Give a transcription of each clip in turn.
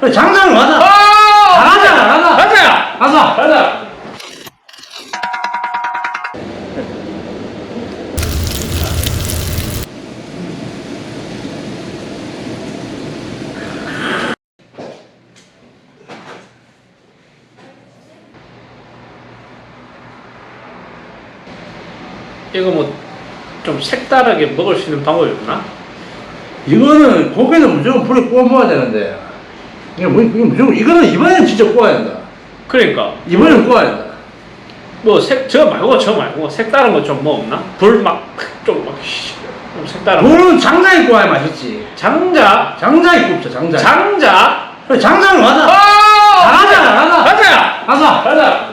그래, 장장으로 가자. 가자. 이거 뭐 좀 색다르게 먹을 수 있는 방법이 없나? 이거는 고기는 무조건 불에 구워 먹어야 되는데. 이거 무조건, 이거는 이번엔 진짜 구워야 된다. 그러니까 이번엔 구워야 된다. 뭐 저 말고 색다른 거 좀 뭐 없나? 불 막 좀 색다른 거. 물은 장장에 구워야 맛있지. 장자 장장에 굽자, 장장. 장자 그래, 장장으로 가자. 가자.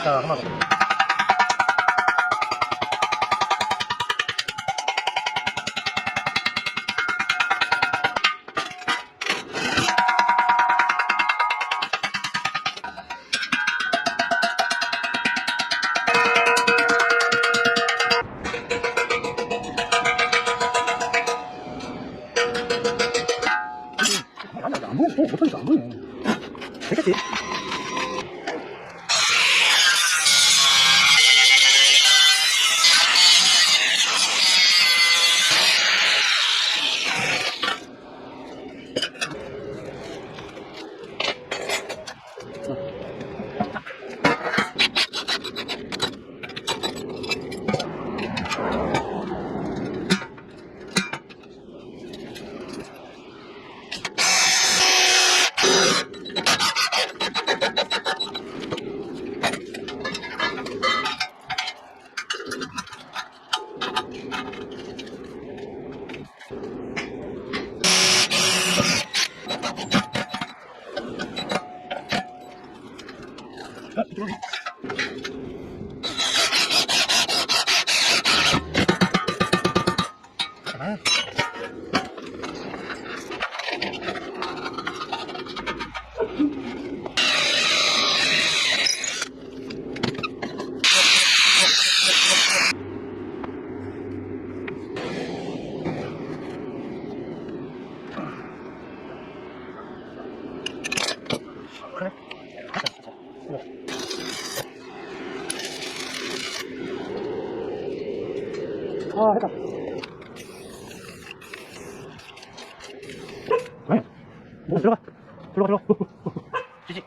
자, 한번 더. 안 보여. 못하니까 안 보이네. 됐겠지? 그래. 아, 했다. 왜? 뭐 들어가. 지지.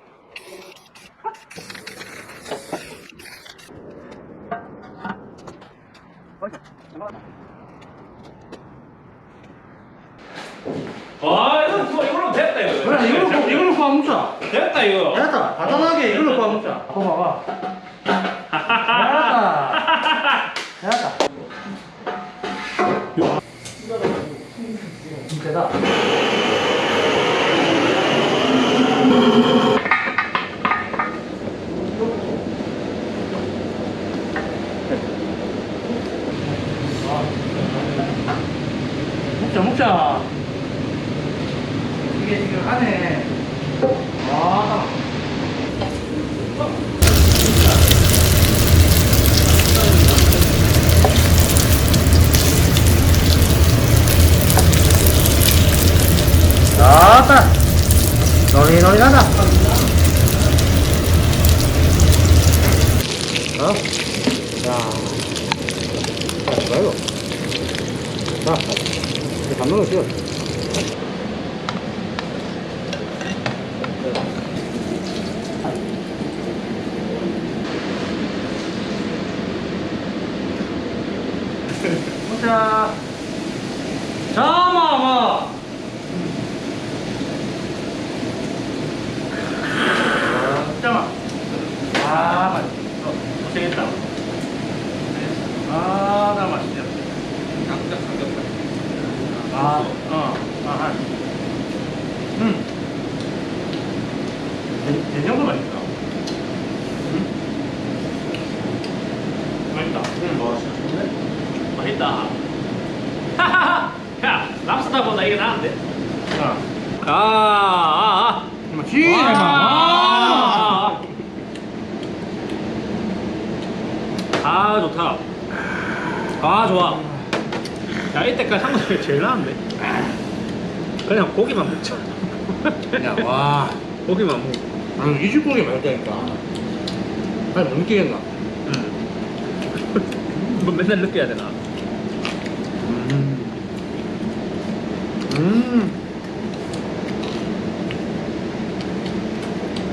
아 이걸로 됐다 이거. 그래, 이걸로 구워 먹자. 됐다 이거. 됐다. 간단하게 이걸로 구워 먹자. 봐봐. 됐다. 진짜다. 먹자. 이게 지금 안에 와. 좋다. 노리노리하다. 어? 야. 뭐야 이거? 자, 이제 감독을 씌워. 보자. 자마마. 잠깐만. 아, 맛있어. 고생했다. 아, 나 맛있다. 삼겹살. 아, 한. 된장도 맛있다. 맛있다. 맛있다. 하하하. 야, 랍스타보다 이게 나은데? 자, 지, 아, 좋다. 아, 좋아. 야, 이때까지 한국 중에 제일 나은데? 그냥 고기만 먹자. 야, 와. 고기만 먹어. 이 집 고기 맛있다니까. 아니, 못 느끼겠나? 뭐 맨날 느껴야 되나?